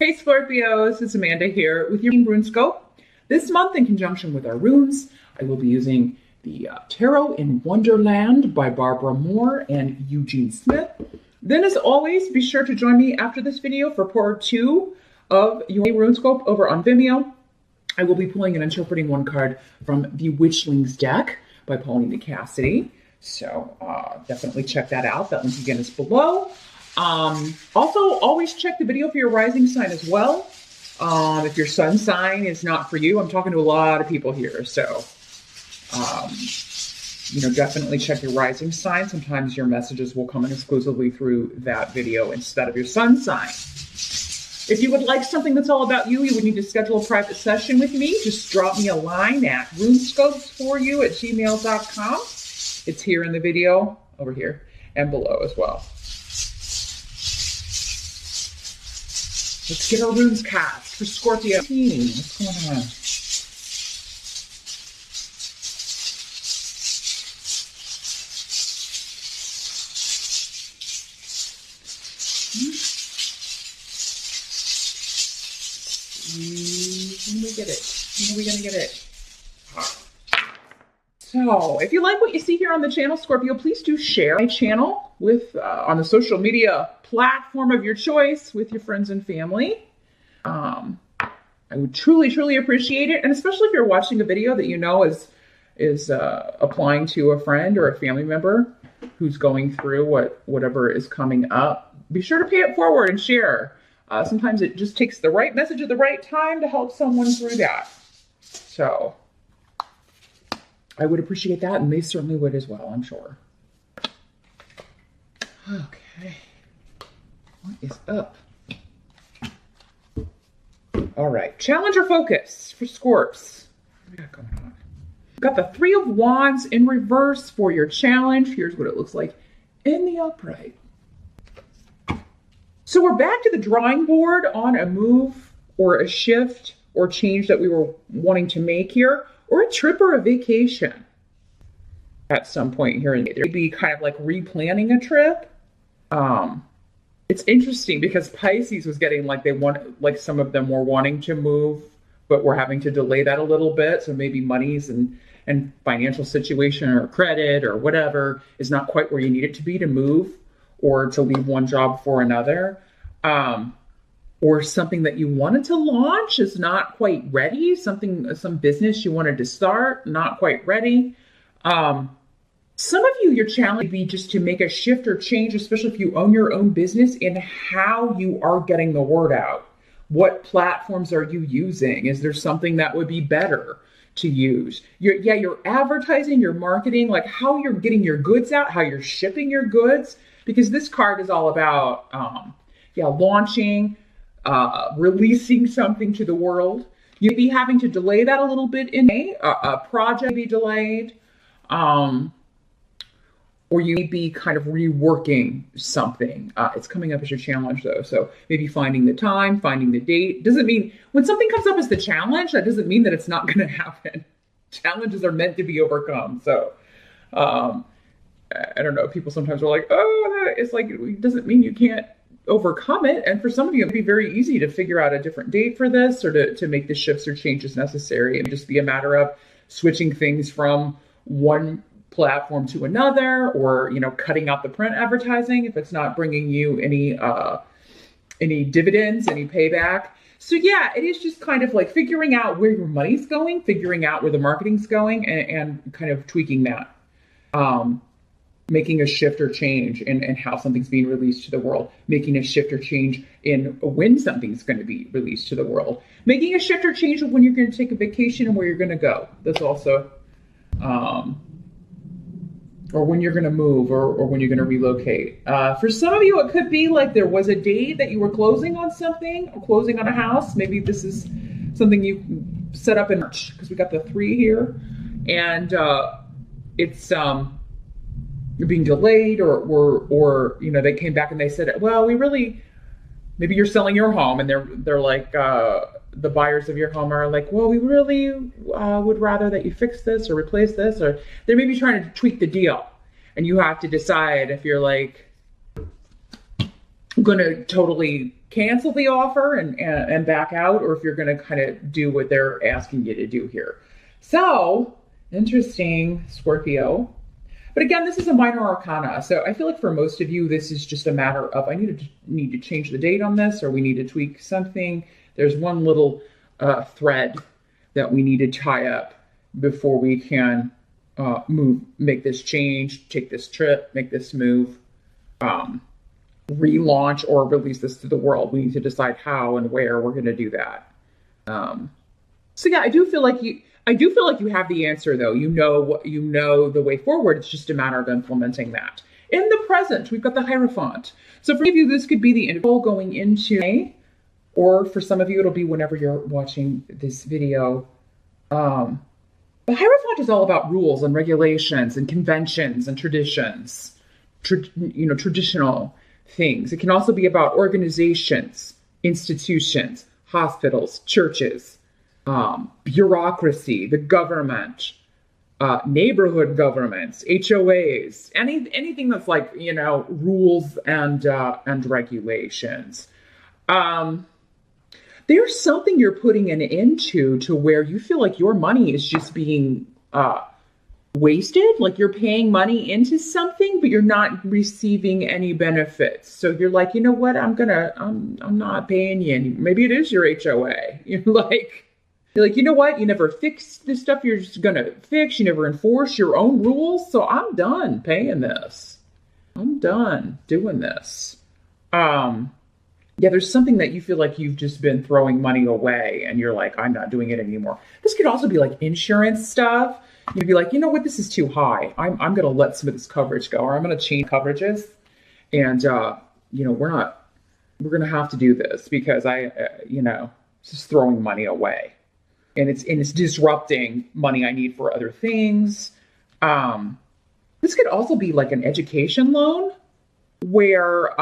Hey Scorpios, it's Amanda here with your rune scope. This month, in conjunction with our runes, I will be using the Tarot in Wonderland by Barbara Moore and Eugene Smith. Then, as always, be sure to join me after this video for part 2 of your rune scope over on Vimeo. I will be pulling and interpreting one card from the Witchlings deck by Paulina Cassidy. So definitely check that out. That link again is below. Also, always check the video for your rising sign as well. If your sun sign is not for you, I'm talking to a lot of people here. So, definitely check your rising sign. Sometimes your messages will come in exclusively through that video instead of your sun sign. If you would like something that's all about you, you would need to schedule a private session with me. Just drop me a line at runescopesforyou@gmail.com. It's here in the video, over here, and below as well. Let's get our runes cast for Scorpio. What's going on? When do we get it? When are we going to get it? So, if you like what you see here on the channel, Scorpio, please do share my channel with on the social media platform of your choice with your friends and family. I would truly, truly appreciate it, and especially if you're watching a video that you know is applying to a friend or a family member who's going through whatever is coming up. Be sure to pay it forward and share. Sometimes it just takes the right message at the right time to help someone through that. So I would appreciate that, and they certainly would as well, I'm sure. Okay. What is up? All right. Challenge or focus for Scorps. What do we got going on? We've got the 3 of Wands in reverse for your challenge. Here's what it looks like in the upright. So we're back to the drawing board on a move or a shift or change that we were wanting to make here, or a trip or a vacation at some point here. There would be kind of like replanning a trip. It's interesting because Pisces was getting like some of them were wanting to move, but we're having to delay that a little bit. So maybe monies and financial situation or credit or whatever is not quite where you need it to be to move or to leave one job for another. Or something that you wanted to launch is not quite ready. Some business you wanted to start, not quite ready. Some of you, your challenge would be just to make a shift or change, especially if you own your own business, in how you are getting the word out. What platforms are you using? Is there something that would be better to use? Your advertising, your marketing, like how you're getting your goods out, how you're shipping your goods, because this card is all about, launching, releasing something to the world. You'd be having to delay that a little bit in a project be delayed, or you may be kind of reworking something. It's coming up as your challenge though. So maybe finding the time, finding the date. Doesn't mean when something comes up as the challenge, that doesn't mean that it's not going to happen. Challenges are meant to be overcome. So, I don't know. People sometimes are like, oh, it's like, it doesn't mean you can't overcome it. And for some of you, it'd be very easy to figure out a different date for this or to make the shifts or changes necessary. It'd just be a matter of switching things from one platform to another, or, cutting out the print advertising if it's not bringing you any dividends, any payback. So yeah, it is just kind of like figuring out where your money's going, figuring out where the marketing's going, and kind of tweaking that. Making a shift or change in how something's being released to the world, making a shift or change in when something's going to be released to the world, making a shift or change of when you're going to take a vacation and where you're going to go. That's also, or when you're going to move or when you're going to relocate. For some of you, it could be like there was a date that you were closing on something or closing on a house. Maybe this is something you set up in March, because we got the 3 here, and it's, you're being delayed or they came back and they said, well, maybe you're selling your home, and they're like, the buyers of your home are like, well, we really would rather that you fix this or replace this, or they're maybe trying to tweak the deal. And you have to decide if you're like going to totally cancel the offer and back out, or if you're going to kind of do what they're asking you to do here. So interesting, Scorpio. But again, this is a minor arcana. So I feel like for most of you, this is just a matter of, I need to change the date on this, or we need to tweak something. There's one little thread that we need to tie up before we can make this change, take this trip, make this move, relaunch or release this to the world. We need to decide how and where we're going to do that. So yeah, I do feel like you have the answer, though. You know the way forward. It's just a matter of implementing that. In the present, we've got the Hierophant. So for many of you, this could be the interval going into May, or for some of you, it'll be whenever you're watching this video. The Hierophant is all about rules and regulations and conventions and traditions, traditional things. It can also be about organizations, institutions, hospitals, churches, bureaucracy, the government, neighborhood governments, HOAs, anything that's like, rules and regulations. There's something you're putting an end to where you feel like your money is just being wasted, like you're paying money into something, but you're not receiving any benefits. So you're like, you know what, I'm not paying you any. Maybe it is your HOA. You're like, you know what, you never fix this stuff you're just gonna fix. You never enforce your own rules. So I'm done paying this. I'm done doing this. Yeah, there's something that you feel like you've just been throwing money away and you're like, I'm not doing it anymore. This could also be like insurance stuff. You'd be like, you know what, this is too high. I'm going to let some of this coverage go, or I'm going to change coverages. And, we're going to have to do this because it's just throwing money away. And it's disrupting money I need for other things. This could also be like an education loan where,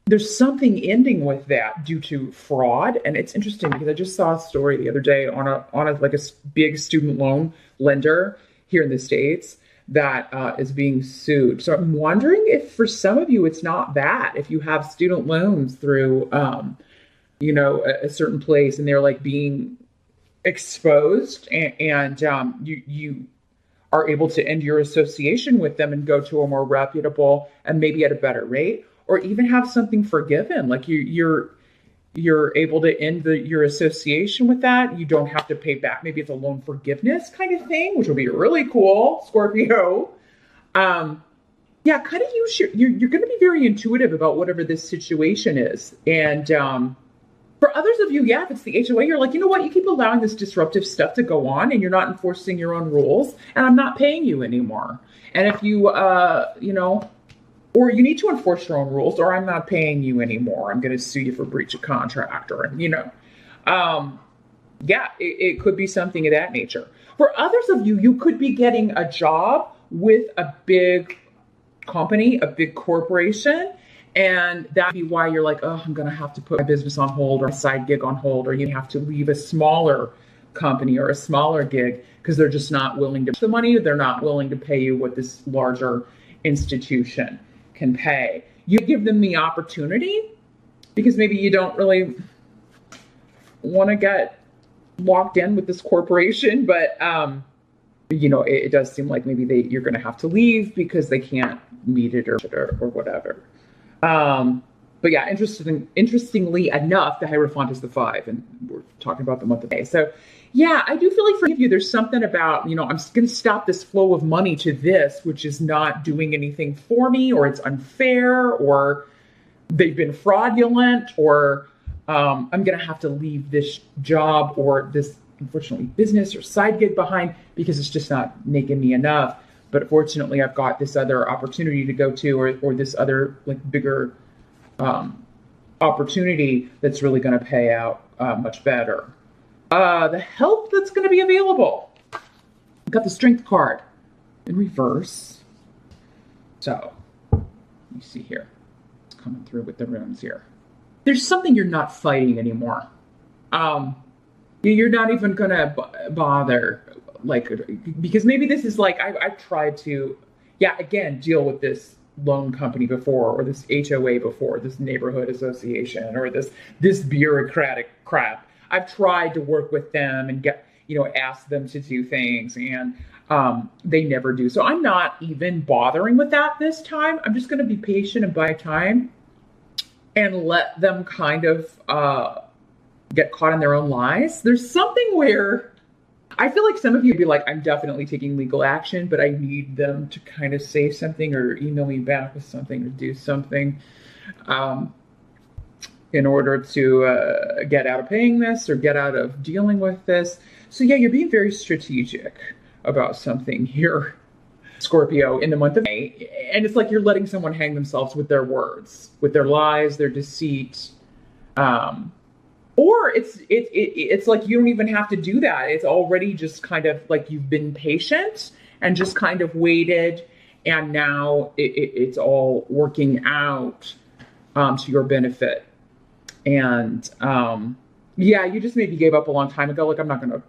there's something ending with that due to fraud. And it's interesting because I just saw a story the other day on a big student loan lender here in the States that is being sued. So I'm wondering if for some of you, it's not that. If you have student loans through, a certain place and they're like being exposed and you are able to end your association with them and go to a more reputable and maybe at a better rate, or even have something forgiven. Like you're able to end your association with that. You don't have to pay back. Maybe it's a loan forgiveness kind of thing, which will be really cool, Scorpio. Kind of you're going to be very intuitive about whatever this situation is. And for others of you, yeah, if it's the HOA, you're like, you know what? You keep allowing this disruptive stuff to go on and you're not enforcing your own rules and I'm not paying you anymore. And if you, or you need to enforce your own rules, or I'm not paying you anymore. I'm going to sue you for breach of contract, or, it could be something of that nature. For others of you, you could be getting a job with a big company, a big corporation, and that'd be why you're like, oh, I'm going to have to put my business on hold or a side gig on hold, or you have to leave a smaller company or a smaller gig because they're just not willing to pay the money. They're not willing to pay you what this larger institution can pay. You give them the opportunity because maybe you don't really want to get locked in with this corporation, but it does seem like maybe you're going to have to leave because they can't meet it or whatever. But yeah, interestingly enough, the Hierophant is the 5, and we're talking about the month of May. So yeah, I do feel like for you, there's something about, I'm just going to stop this flow of money to this, which is not doing anything for me, or it's unfair, or they've been fraudulent, or I'm going to have to leave this job or this, unfortunately, business or side gig behind because it's just not making me enough. But fortunately, I've got this other opportunity to go to, or this other bigger opportunity that's really going to pay out much better. The help that's going to be available. I've got the Strength card in reverse. So, let me see here. It's coming through with the runes here. There's something you're not fighting anymore. You're not even going to bother, because maybe this is I've tried to, again, deal with this loan company before, or this HOA before, this neighborhood association, or this bureaucratic crap. I've tried to work with them and ask them to do things, and they never do. So I'm not even bothering with that this time. I'm just going to be patient and buy time and let them kind of get caught in their own lies. There's something where I feel like some of you would be like, I'm definitely taking legal action, but I need them to kind of say something or email me back with something or do something in order to get out of paying this or get out of dealing with this. So yeah, you're being very strategic about something here, Scorpio, in the month of May. And it's like you're letting someone hang themselves with their words, with their lies, their deceit. Or it's like you don't even have to do that. It's already just kind of like you've been patient and just kind of waited, and now it's all working out to your benefit. And yeah, you just maybe gave up a long time ago. Like, I'm not going to,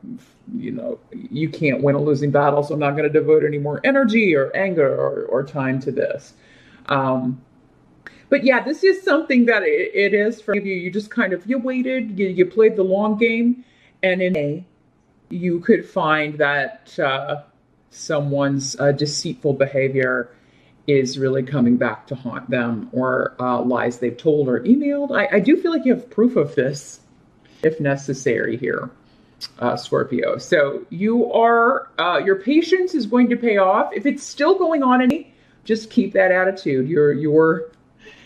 you can't win a losing battle, so I'm not going to devote any more energy or anger or time to this. But yeah, this is something that it is for you. You just kind of, you waited, you played the long game, and in May, you could find that someone's deceitful behavior is really coming back to haunt them, or lies they've told or emailed. I do feel like you have proof of this, if necessary here, Scorpio. So your patience is going to pay off. If it's still going on, just keep that attitude.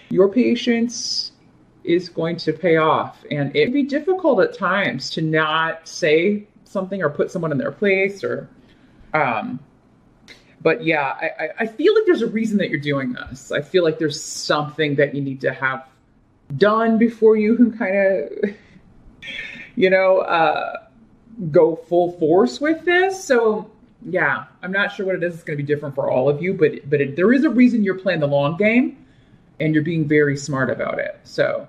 Your patience is going to pay off, and it can be difficult at times to not say something or put someone in their place, or but yeah, I feel like there's a reason that you're doing this. I feel like there's something that you need to have done before you can kind of go full force with this. So yeah, I'm not sure what it is. It's going to be different for all of you, but there is a reason you're playing the long game. And you're being very smart about it. So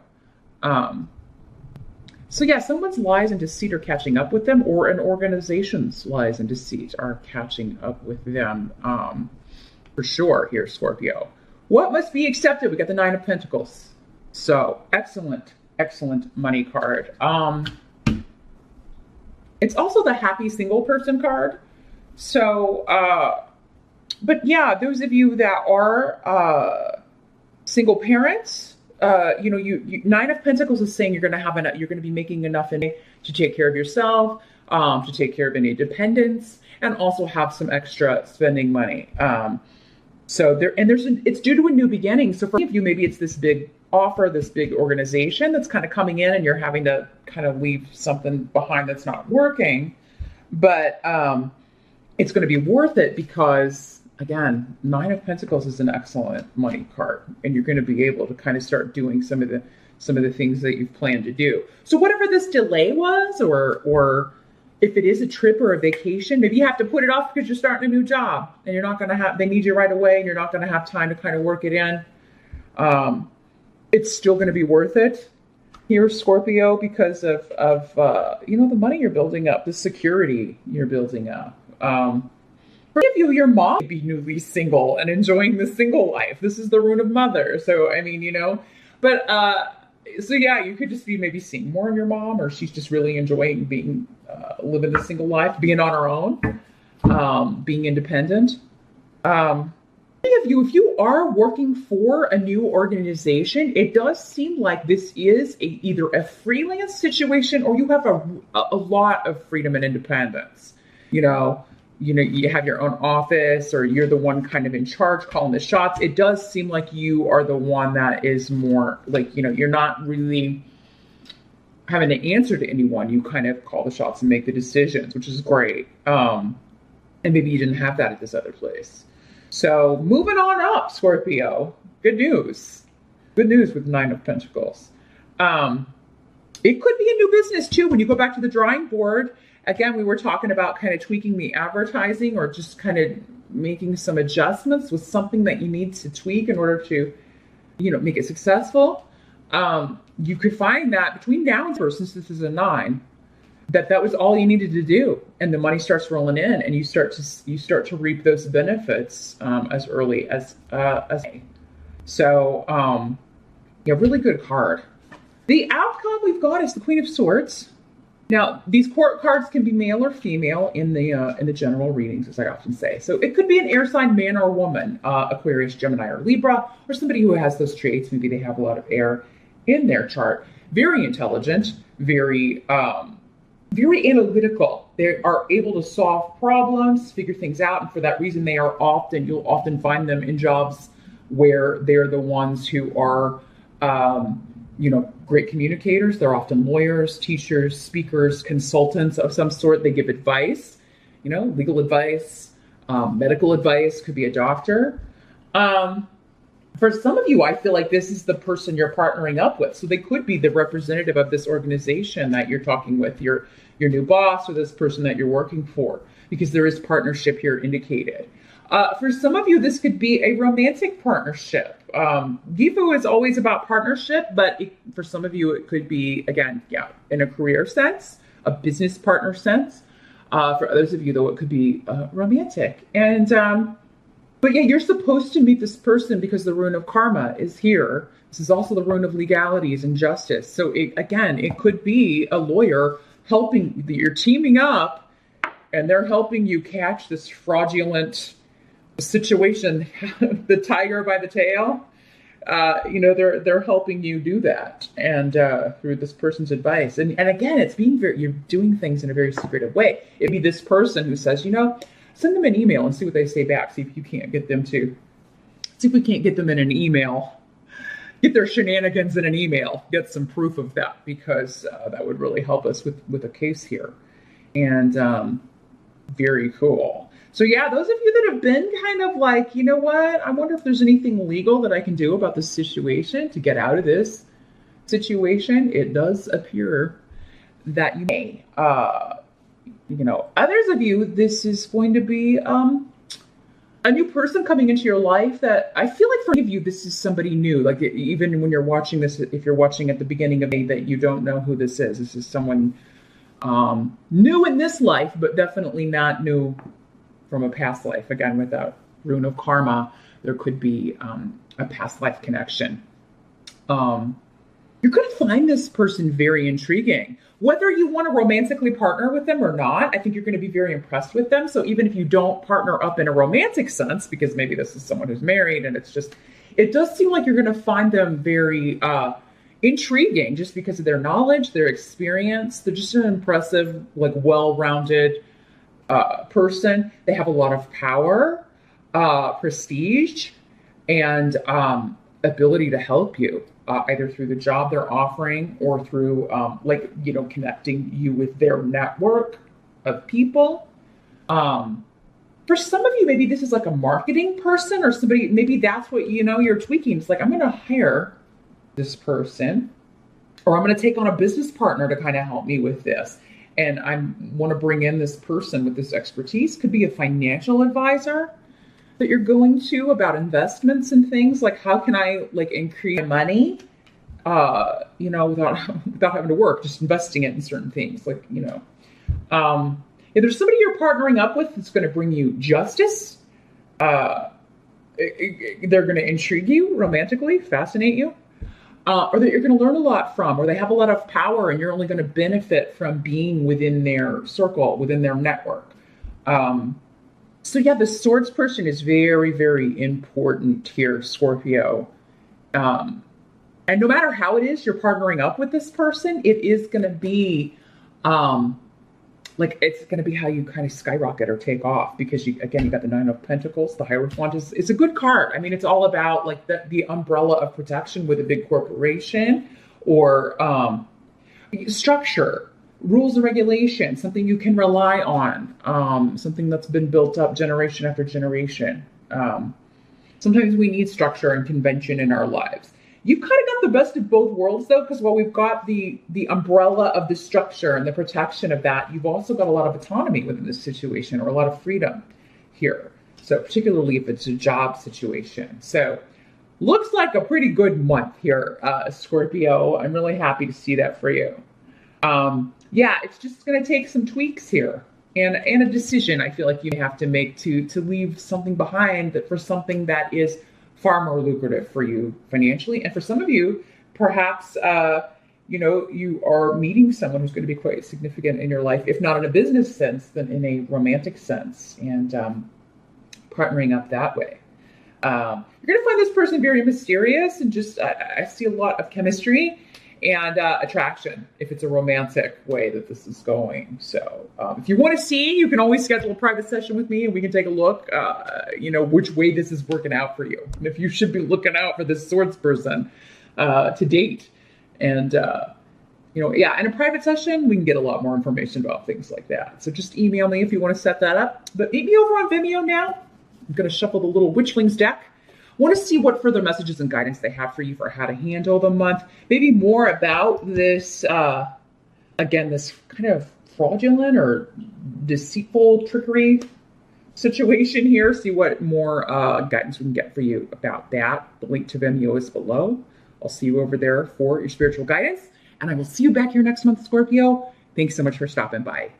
yeah, someone's lies and deceit are catching up with them, or an organization's lies and deceit are catching up with them, for sure here, Scorpio. What must be accepted? We got the Nine of Pentacles. So excellent money card. It's also the happy single person card. So, but yeah, those of you that are, single parents, Nine of Pentacles is saying you're going to be making enough to take care of yourself, to take care of any dependents, and also have some extra spending money. It's due to a new beginning. So for you, maybe it's this big offer, this big organization that's kind of coming in, and you're having to kind of leave something behind that's not working. But it's going to be worth it because, again, Nine of Pentacles is an excellent money card, and you're going to be able to kind of start doing some of the things that you've planned to do. So whatever this delay was, or if it is a trip or a vacation, maybe you have to put it off because you're starting a new job and you're not going to they need you right away, and you're not going to have time to kind of work it in. It's still going to be worth it here, Scorpio, because of the money you're building up, the security you're building up. For your mom may be newly single and enjoying the single life. This is the rune of mother. So, I mean, but, so yeah, you could just be maybe seeing more of your mom, or she's just really enjoying being, living the single life, being on her own, being independent. If you are working for a new organization, it does seem like this is either a freelance situation, or you have a lot of freedom and independence, you have your own office, or you're the one kind of in charge calling the shots. It does seem like you are the one that is more like, you're not really having to answer to anyone. You kind of call the shots and make the decisions, which is great. And maybe you didn't have that at this other place. So moving on up, Scorpio. Good news. Good news with Nine of Pentacles. It could be a new business too. When you go back to the drawing board, again, we were talking about kind of tweaking the advertising, or just kind of making some adjustments with something that you need to tweak in order to, make it successful. You could find that between now and since this is a 9, that was all you needed to do, and the money starts rolling in, and you start to reap those benefits as early as May. So, yeah, really good card. The outcome we've got is the Queen of Swords. Now, these court cards can be male or female in the general readings, as I often say. So it could be an air sign, man or woman, Aquarius, Gemini, or Libra, or somebody who has those traits. Maybe they have a lot of air in their chart. Very intelligent, very analytical. They are able to solve problems, figure things out, and for that reason, you'll often find them in jobs where they're the ones who are, great communicators. They're often lawyers, teachers, speakers, consultants of some sort. They give advice, legal advice, medical advice, could be a doctor. For some of you, I feel like this is the person you're partnering up with. So they could be the representative of this organization that you're talking with, your new boss, or this person that you're working for, because there is partnership here indicated. For some of you, this could be a romantic partnership. Gifu is always about partnership, but for some of you, it could be, again, in a career sense, a business partner sense. For others of you, though, it could be romantic. And, but yeah, you're supposed to meet this person because the rune of karma is here. This is also the rune of legalities and justice. So it could be a lawyer you're teaming up, and they're helping you catch this fraudulent situation, the tiger by the tail. They're helping you do that, and through this person's advice. And again, it's you're doing things in a very secretive way. It'd be this person who says, send them an email and see what they say back. See if we can't get them in an email. Get their shenanigans in an email. Get some proof of that, because that would really help us with a case here. And very cool. So yeah, those of you that have been kind of like, you know what, I wonder if there's anything legal that I can do about this situation to get out of this situation. It does appear that you may. Others of you, this is going to be a new person coming into your life that I feel like for any of you, this is somebody new. Like even when you're watching this, if you're watching at the beginning of May, that you don't know who this is. This is someone new in this life, but definitely not new from a past life. Again, with that rune of karma, there could be a past life connection. You're going to find this person very intriguing. Whether you want to romantically partner with them or not, I think you're going to be very impressed with them. So even if you don't partner up in a romantic sense, because maybe this is someone who's married, and it does seem like you're going to find them very intriguing just because of their knowledge, their experience. They're just an impressive, well-rounded person. They have a lot of power, prestige, and ability to help you. Either through the job they're offering or through, connecting you with their network of people. For some of you, maybe this is like a marketing person or somebody, maybe that's what, you're tweaking. It's like, I'm going to hire this person, or I'm going to take on a business partner to kind of help me with this. And I want to bring in this person with this expertise. Could be a financial advisor that you're going to about investments and things, like how can I increase my money, without having to work, just investing it in certain things. If there's somebody you're partnering up with that's going to bring you justice, they're going to intrigue you romantically, fascinate you, or that you're going to learn a lot from, or they have a lot of power and you're only going to benefit from being within their circle, within their network. So yeah, the swords person is very, very important here, Scorpio. And no matter how it is you're partnering up with this person, it is going to be, it's going to be how you kind of skyrocket or take off, because you got the Nine of Pentacles, the Hierophant is a good card. I mean, it's all about the umbrella of protection with a big corporation, or structure, rules and regulations, something you can rely on, something that's been built up generation after generation. Sometimes we need structure and convention in our lives. You've kind of got the best of both worlds, though, because while we've got the umbrella of the structure and the protection of that, you've also got a lot of autonomy within this situation, or a lot of freedom here. So particularly if it's a job situation. So looks like a pretty good month here, Scorpio. I'm really happy to see that for you. It's just going to take some tweaks here and a decision I feel like you have to make to leave something behind for something that is far more lucrative for you financially. And for some of you, perhaps, you are meeting someone who's going to be quite significant in your life, if not in a business sense, then in a romantic sense, and partnering up that way. You're going to find this person very mysterious, and just I see a lot of chemistry and attraction if it's a romantic way that this is going. So if you want to see, you can always schedule a private session with me and we can take a look, which way this is working out for you. And if you should be looking out for this Swords person to date. And, in a private session, we can get a lot more information about things like that. So just email me if you want to set that up. But meet me over on Vimeo now. I'm going to shuffle the little Witchlings deck. Want to see what further messages and guidance they have for you for how to handle the month. Maybe more about this, this kind of fraudulent or deceitful trickery situation here. See what more guidance we can get for you about that. The link to Vimeo is below. I'll see you over there for your spiritual guidance. And I will see you back here next month, Scorpio. Thanks so much for stopping by.